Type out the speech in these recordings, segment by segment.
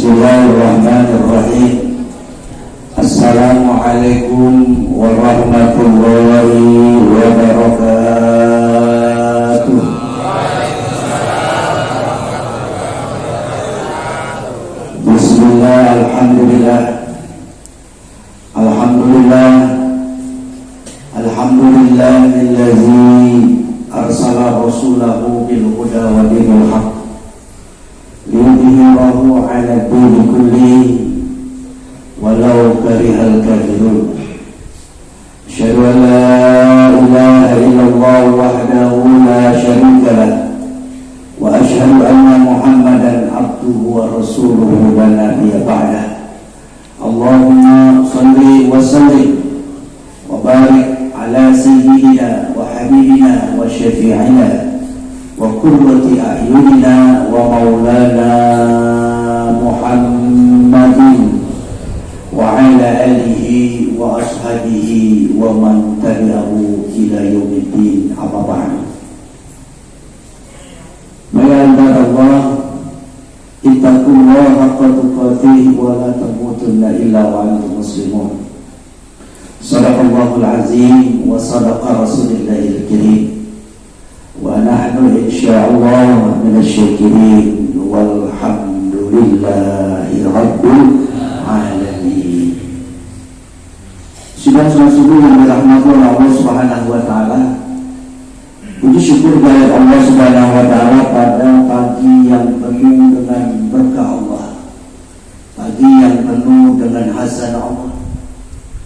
Bismillahirrahmanirrahim. Assalamualaikum warahmatullahi wabarakatuh. Bismillah, alhamdulillah. Alhamdulillah. Alhamdulillahillazi arsala rasulahu bil huda wa dinil haq liyudhhirahu 'ala dini kullihi walau karihal kafirun. Asyhadu an la ilaha illallah wahdahu la syarika lah wa asyhadu anna Muhammadan abduhu wa rasuluhu la nabiyya ba'dah. Allahumma shalli wa sallim wa barik ala sayyidina wa habibina wa syafi'ina wa qurrati a'yunina wa maulana Muhammadin wa ala alihi wa ashabihi wa man tabi'ahu ila yaumiddin, amma ba'du. Ya ibadallah, ittaqullaha haqqa tuqatih wa la tamutunna illa wa antum muslimun. Sadaqallahul azim wa sadaqa rasulillahil karim. Wa nahnu insyaallah minasyakirin walhamdulillahi rabbil alamin. Saudara-saudara yang dirahmati oleh Allah Subhanahu wa taala, puji syukur kepada Allah Subhanahu wa taala pada pagi yang penuh dengan berkah Allah, pagi yang penuh dengan hasanah Allah.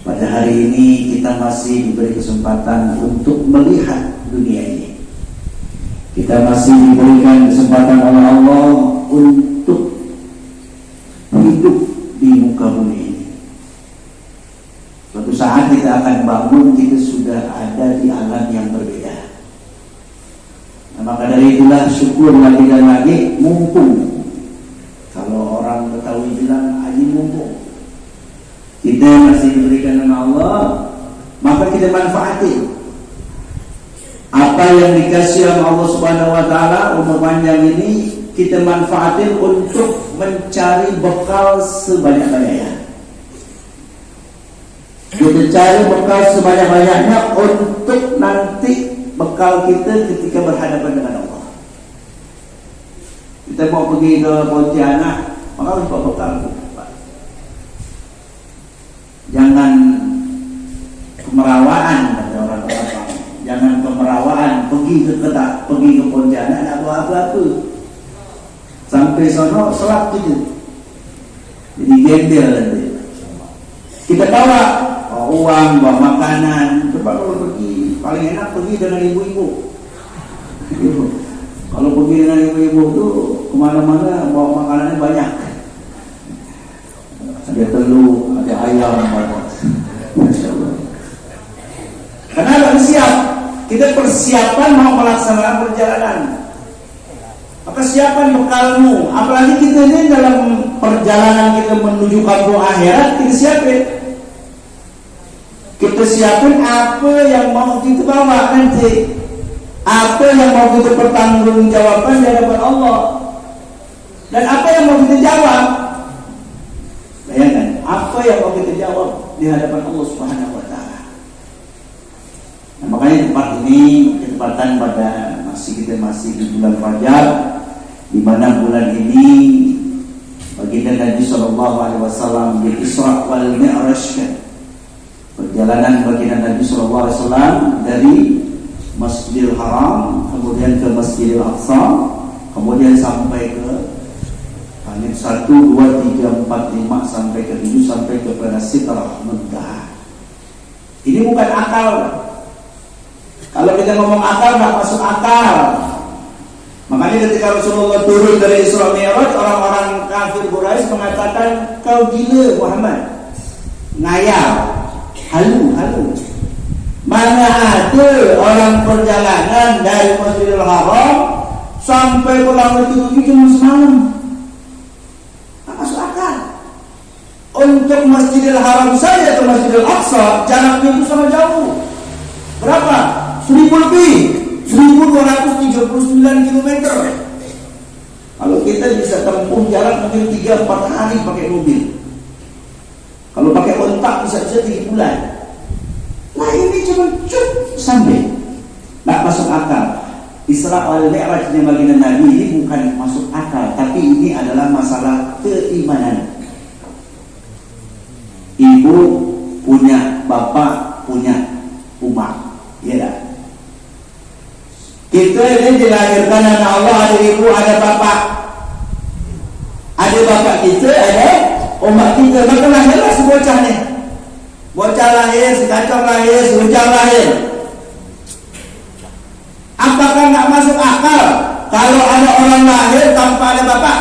Pada hari ini kita masih diberi kesempatan untuk melihat dunia ini. Kita masih diberikan kesempatan oleh Allah untuk hidup di muka bumi ini. Suatu saat kita akan bangun, kita sudah ada di alam yang berbeda. Nah, maka dari itulah syukur lagi dan lagi, mumpung. Kalau orang Betawi bilang aji mumpung, kita masih diberikan oleh Allah, maka kita manfaatin apa yang dikasih oleh Allah Subhanahu wa taala. Umur panjang ini kita manfaatin untuk mencari bekal sebanyak-banyaknya. Kita cari bekal sebanyak-banyaknya untuk nanti bekal kita ketika berhadapan dengan Allah. Kita mau pergi ke Pontianak, maka harus bawa bekal. Jangan kemerawaan, kata orang-orang. Jangan kemerawaan, pergi ke Pontianak, tak bawa apa-apa. Sampai sono selap juga. Jadi gembel nanti. Kita bawa uang, bawa makanan. Coba kalau pergi, paling enak pergi dengan ibu-ibu. Kalau pergi dengan ibu-ibu tu kemana-mana bawa makanannya banyak. Ada telur, ada ayam, Masya Allah. Karena harus siap. Kita persiapan mau melaksanakan perjalanan. Maka siapkan bekalmu. Apalagi kita ini dalam perjalanan kita menuju kampung akhirat, kita siapin. Kita siapin apa yang mau kita bawa nanti, apa yang mau kita pertanggungjawabkan di hadapan Allah, dan apa yang mau kita jawab. Bayangkan, apa yang mau kita jawab di hadapan Allah Subhanahu wa taala. Nah, makanya tempat ini ketepatan pada kita masih di bulan Rajab, di mana bulan ini baginda Nabi sallallahu alaihi wasallam di Isra wal Mi'raj. Perjalanan baginda Nabi sallallahu alaihi wasallam dari Masjidil Haram kemudian ke Masjidil Aqsa, kemudian sampai ke langit 1, 2, 3, 4, 5 sampai ke 7 sampai kepada Sidrah Muntaha. Ini bukan akal. Kalau kita ngomong akal, nggak masuk akal. Makanya ketika Rasulullah turun dari Isra Mi'raj, orang-orang kafir Quraisy mengatakan, kau gila Muhammad, ngayal, halu. Mana ada orang perjalanan dari Masjidil Haram sampai ke langit 7 cuma semalam. Nggak masuk akal. Untuk Masjidil Haram saja ke Masjidil Aqsa jaraknya itu sangat jauh. Berapa? 1000 lebih, 1239 km. Kalau kita bisa tempuh jarak mungkin 3-4 hari pakai mobil. Kalau pakai ontak bisa 3 bulan. Nah ini cuma sampai. Tak masuk akal. Isra wal Mi'rajnya baginda Nabi ini bukan masuk akal, tapi ini adalah masalah keimanan. Ibu punya, bapak punya umat, ya dah. Kita ini dilahirkan anak Allah, ada ibu, ada bapak. Ada bapak kita, ada umat kita. Maka lahirlah sebocah ni. Bocah lahir, sekacau lahir, sebocah lahir. Apakah nggak masuk akal kalau ada orang lahir tanpa ada bapak?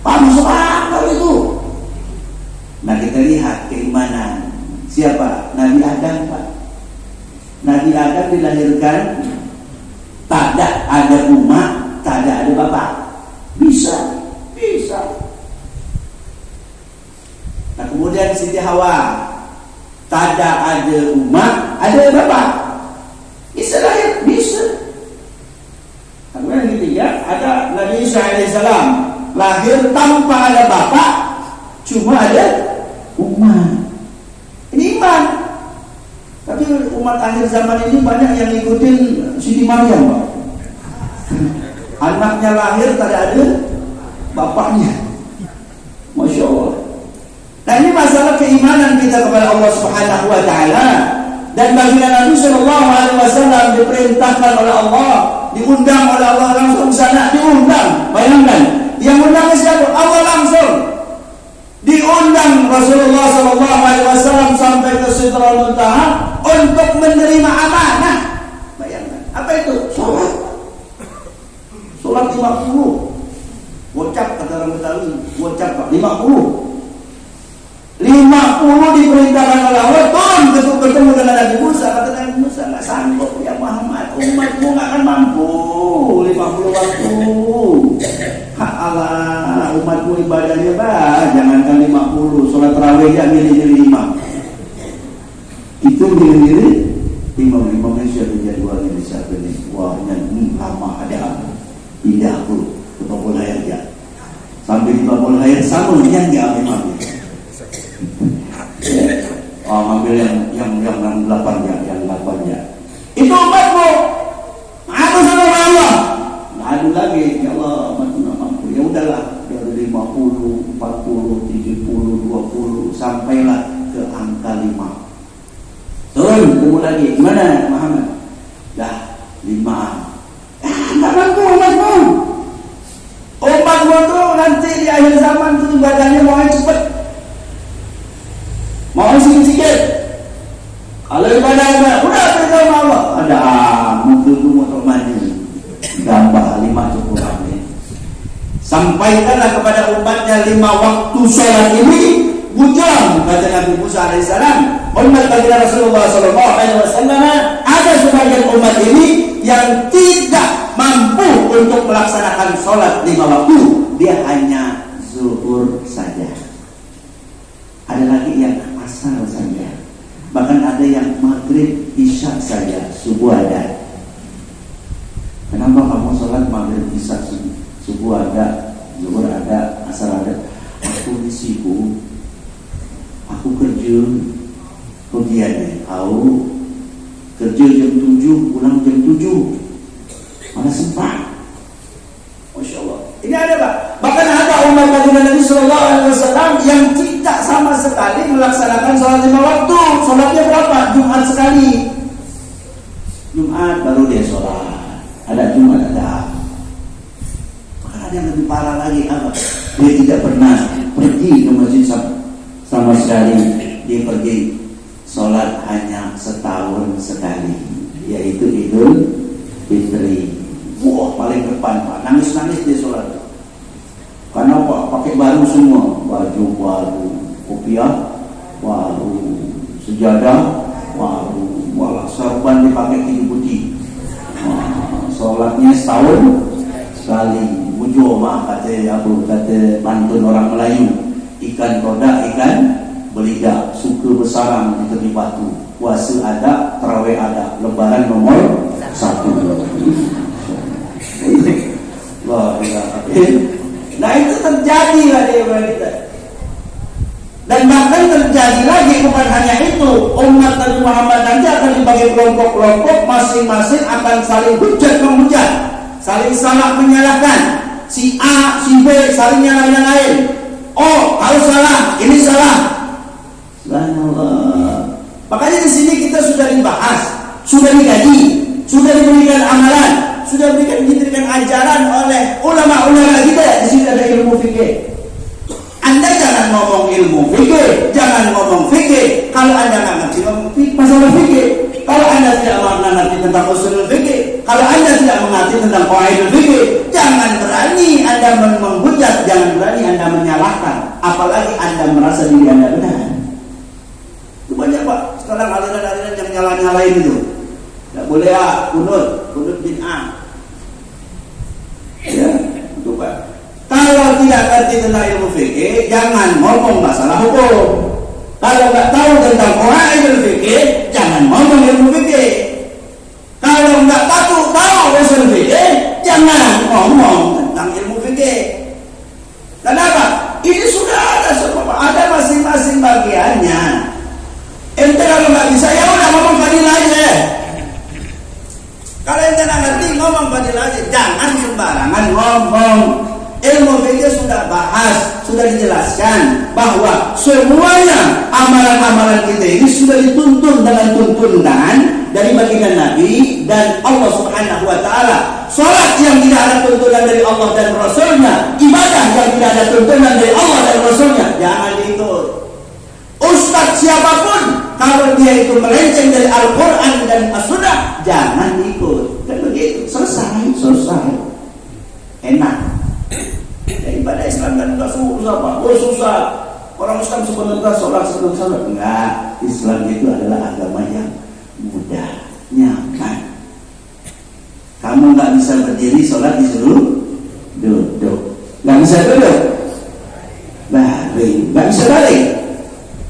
Pak, masuk akal itu. Nah kita lihat keimanan siapa? Nabi Adam, Pak. Nabi Adam dilahirkan tak ada umat, tak ada bapak. Bisa. Nah kemudian Siti Hawa tak ada umat, ada bapak. Bisa lahir, bisa. Kemudian yang ketiga ada Nabi Isa alaihissalam, lahir tanpa ada bapak, cuma ada umat. Ini iman. Tapi umat akhir zaman ini banyak yang ngikutin Siti Maryam, Pak. Anaknya lahir tak ada bapaknya. Masya Allah. Nah ini masalah keimanan kita kepada Allah Subhanahu wa Ta'ala. Dan baginda Nabi Sallallahu Alaihi Wasallam diperintahkan oleh Allah, diundang oleh Allah langsung sana, diundang. Bayangkan, yang undang siapa? Allah langsung. Diundang Rasulullah Sallallahu Alaihi Wasallam sampai ke Sidratul Muntaha untuk menerima amanah. Bayangkan, apa itu? Sholat 50. Gocap kata orang Betawi, gocap Pak, 50 diperintahkan oleh Allah, turun ketemu dengan Nabi Musa. Kata Nabi Musa, nggak sanggup ya Muhammad, umatmu nggak akan mampu 50 waktu. Hak Allah, umatmu ibadahnya bah, jangankan 50, sholat tarawih aja milih-milih imam. Itu milih-milih imamnya siapa jadwal ini, siapa ini, wahnya lama ada pindah tuh ke Babul Hayat ya. Sampai di Babul Hayat sama yang diambil. Ambil yang 8 ya. Itu umatmu. Aku sama Allah. Adu lagi, ya Allah, umatmu nggak mampu. Ya udahlah, dari 50, 40, 70, 20 sampailah ke angka 5. Turun, ketemu lagi. Gimana Muhammad? Dah 5. Nggak mampu umatmu. Umatmu tuh nanti di akhir zaman tuh ibadahnya mau cepet. Mau sikit-sikit. Kalau ibadah udah perintah Allah. Ada mungkin motor mandi. Gambar 5 cukup ramai. Sampaikanlah kepada umatnya 5 waktu sholat ini bujang, kata Nabi Musa alaihissalam. Umat baginda Rasulullah sallallahu alaihi wasallam, ada sebagian umat ini yang tidak mampu untuk melaksanakan sholat 5 waktu. Dia hanya zuhur saja. Ada lagi yang asar saja. Bahkan ada yang maghrib isya saja, subuh ada. Kenapa kamu sholat maghrib isya subuh ada, zuhur ada, asar ada? Aku sibuk, aku kerja, kegiatan. Aku kerja jam 7, pulang jam 7. Mana sempat? Masya Allah. Ini ada Pak. Bahkan ada umat baginda Nabi Sallallahu Alaihi Wasallam yang tidak sama sekali melaksanakan sholat 5 waktu. Sholatnya berapa? Jumat sekali. Jumat baru dia sholat. Ada Jumat ada. Bahkan ada yang lebih parah lagi apa? Dia tidak pernah pergi ke masjid sama sekali. Dia pergi sholat hanya setahun sekali, yaitu Idul Fitri. Wah, paling depan Pak, nangis-nangis dia sholat. Karena Pak pakai baru semua, baju baru, kopiah baru, sejadah baru, walah sorban dipakai kayu putih. Sholatnya setahun sekali. Bujo mah kata pantun orang Melayu, ikan kodak, ikan belidak, suka bersarang di tepi batu. Puasa ada, tarawih ada, lebaran nomor 1. Wah, nah itu terjadi lah di kita. Dan bahkan terjadi lagi, bukan hanya itu, umat Nabi Muhammad nanti akan dibagi kelompok-kelompok, masing-masing akan saling hujat menghujat, saling salah menyalahkan. Si A, si B saling nyalahin. Oh, harus salah, ini salah. Subhanallah. Makanya di sini kita sudah dibahas, sudah digaji, sudah diberikan amalan, sudah diberikan ajaran oleh ulama-ulama kita. Di sini ada ilmu fikih. Anda jangan ngomong ilmu fikih, jangan ngomong fikih kalau Anda nggak ngerti masalah fikih. Kalau Anda tidak mengerti tentang usul fikih, kalau Anda tidak mengerti tentang qawaid fikih, jangan berani Anda menghujat, jangan berani Anda menyalahkan, apalagi Anda merasa diri Anda benar. Itu banyak Pak, sekarang aliran-aliran yang nyala-nyalain itu. Tidak boleh kunut bid'ah. Ya, itu Pak. Kalau tidak ngerti tentang ilmu fikih, jangan ngomong masalah hukum. Kalau nggak tahu tentang qawaid fikih, jangan ngomong ilmu fikih. Kalau nggak tahu usul fikih, jangan ngomong tentang ilmu fikih. Kenapa? Ini sudah ada semua, ada masing-masing bagiannya. Ente kalau nggak bisa, ya udah ngomong fadilah aja. Kalau ente nggak ngerti, ngomong fadilah aja. Jangan sembarangan ngomong. Ilmu fikih sudah bahas, sudah dijelaskan bahwa semuanya amalan-amalan kita ini sudah dituntun dengan tuntunan dari baginda Nabi dan Allah Subhanahu wa taala. Salat yang tidak ada tuntunan dari Allah dan Rasulnya, ibadah yang tidak ada tuntunan dari Allah dan Rasulnya, jangan diikut. Ustaz siapapun kalau dia itu melenceng dari Al-Quran dan As-Sunnah, jangan ikut. Kan begitu, selesai. Enak. Ya, ibadah Islam kan enggak susah Pak. Susah. Orang Islam sebenarnya sholat. Enggak. Islam itu adalah agama yang mudah, nyaman. Kamu nggak bisa berdiri sholat disuruh duduk. Nggak bisa duduk, baring. Nggak bisa baring,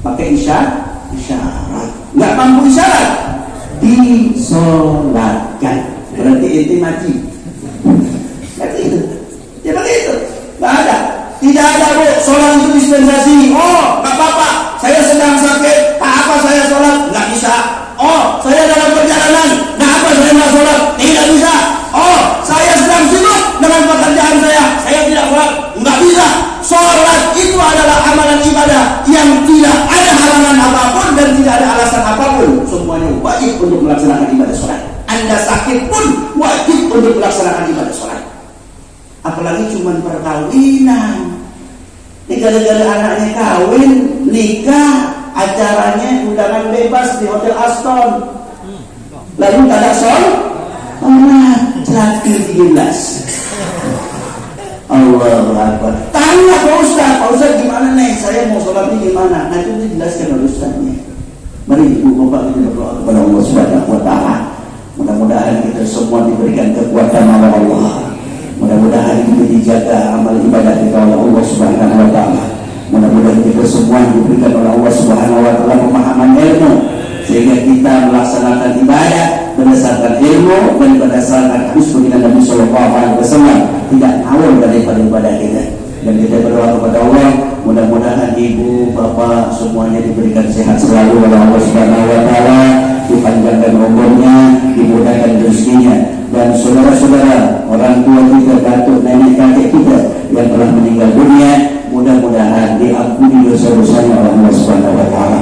pakai isyarat. Nggak mampu isyarat, disolatkan. Berarti inti mati. Itu. Ya begitu. Nggak ada. Tidak ada Bu, sholat itu dispensasi. Oh, nggak apa-apa, saya sedang sakit, tak apa saya sholat, nggak bisa. Oh, saya dalam perjalanan, nggak apa saya nggak sholat, tidak bisa. Oh, saya sedang sibuk dengan pekerjaan saya tidak sholat, nggak bisa. Sholat itu adalah amalan ibadah yang tidak ada halangan apapun dan tidak ada alasan apapun. Semuanya wajib untuk melaksanakan ibadah sholat. Anda sakit pun wajib untuk melaksanakan ibadah sholat. Apalagi cuma perkawinan. Ini gara-gara anaknya kawin, nikah, acaranya undangan bebas di Hotel Aston. Lalu tak ada sholat, terakhir 13. Allahu Akbar. Tanya Pak Ustaz gimana nih? Saya mau sholat ini gimana? Nanti dijelaskan oleh Ustaznya. Mari ibu bapak kita berdoa kepada Allah Subhanahu wa taala. Mudah-mudahan kita semua diberikan kekuatan oleh Allah. Mudah-mudahan kita dijaga amal ibadah kita oleh Allah Subhanahu wa taala. Mudah-mudahan kita semua diberikan oleh Allah Subhanahu wa taala pemahaman ilmu sehingga kita melaksanakan ibadah berdasarkan ilmu dan berdasarkan hadis baginda Nabi sallallahu alaihi wasallam, tidak ngawur daripada ibadah kita. Dan kita berdoa kepada Allah, mudah-mudahan ibu, bapak semuanya diberikan sehat selalu oleh Allah Subhanahu wa taala, dipanjangkan umurnya, dimudahkan rezekinya, dan saudara-saudara, orang tua kita, datuk, nenek, kakek kita yang telah meninggal dunia, mudah-mudahan diampuni dosa-dosanya oleh Allah Subhanahu wa taala.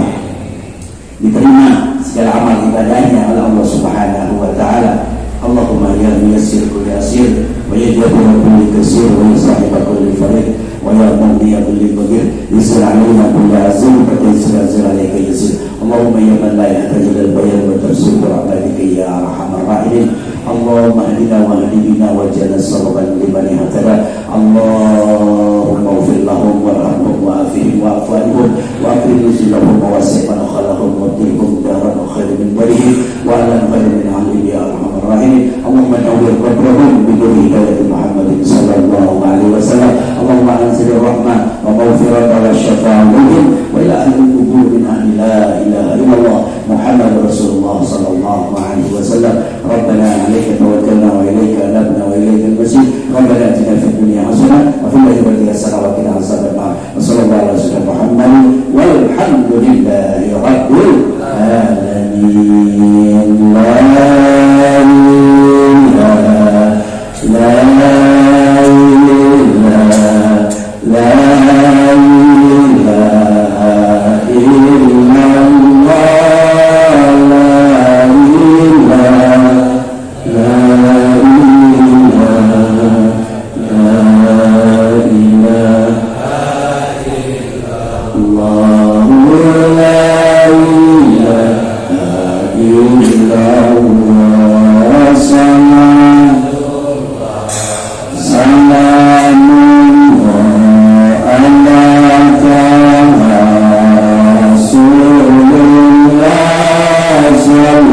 Diterima segala amal ibadahnya oleh Allah Subhanahu wa taala. Allahumma ya muyassir kulli asir wa ya jabir kulli kasir wa ya sahib kulli farid wa ya mughni kulli qadir yasir alaina kulli azim wa taysir alayka yasir. Allahumma ya man la yahtaju lil bayan wa tafsir rahmatika ya arhamar rahimin. Allahumma hadina wa hadina wa jana sababan liman ihtada. Allahumma ighfir lahum warhamhum wa afihim wa afwanhum wa akrim nuzulahum wa wasi' manakhalahum wa tilhum daran khair min barihim wa alam khair min alim ya arhamar rahimin. Allahumma nawwir qabrahum bi nuri hidayati Muhammadin sallallahu alaihi wasallam. Allahumma anzil rahmah wa maghfiratan wa syafa'ah lahum wa ila ahli kubur min ahli la ilaha illallah Muhammad Rasulullah sallallahu alaihi wasallam. Rabbana alayka tawakkalna wa ilayka anabna wa ilayka al-masir. Rabbana atina selalu